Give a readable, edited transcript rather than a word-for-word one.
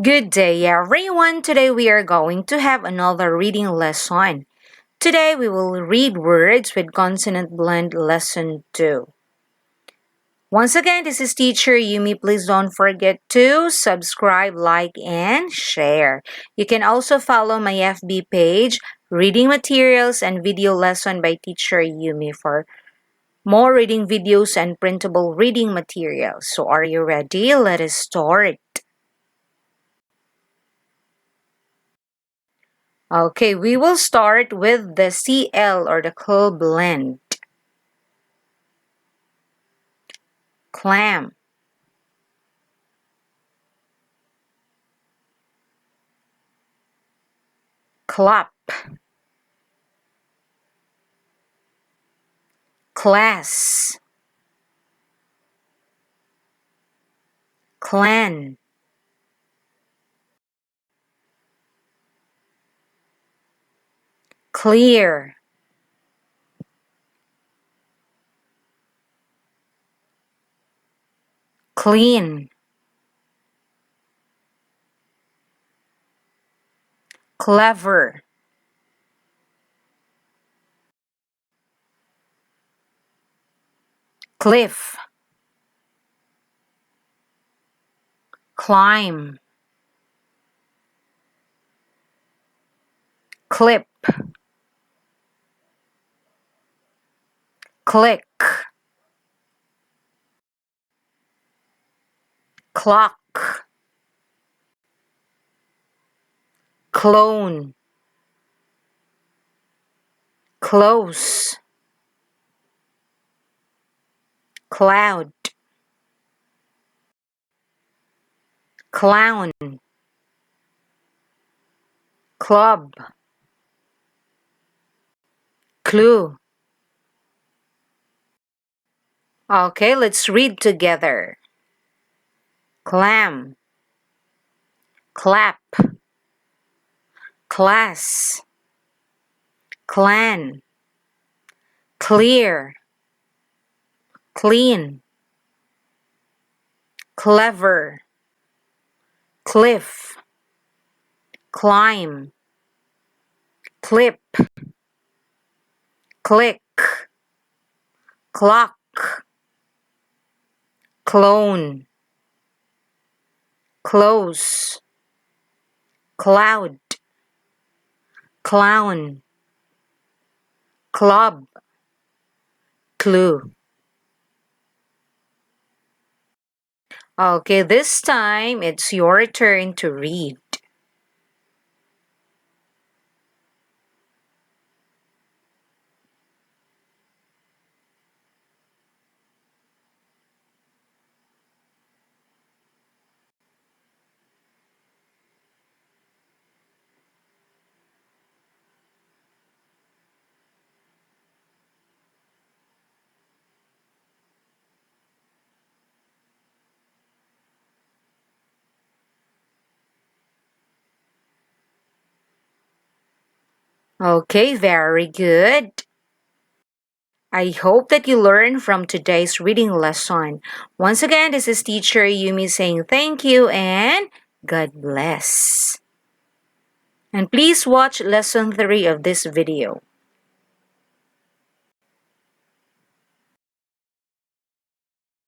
Good day, everyone. Today we are going to have another reading lesson. Today we will read words with consonant blend lesson 2. Once again, this is teacher Yumi. Please don't forget to subscribe, like, and share. You can also follow my FB page, Reading Materials and Video Lesson by teacher Yumi for more reading videos and printable reading materials. So are you ready? Let us start. Okay, we will start with the CL or the cl blend. Clam, clap, class, clan, clear, clean, clever, cliff, climb, clip, click, clock, clone, close, cloud, clown, club, clue. Okay, let's read together. Clam, clap, class, clan, clear, clean, clever, cliff, climb, clip, click, clock, clone, close, cloud, clown, club, clue. Okay, this time it's your turn to read. Okay, very good. I hope that you learned from today's reading lesson. Once again, this is teacher Yumi saying thank you and God bless. And please watch lesson 3 of this video.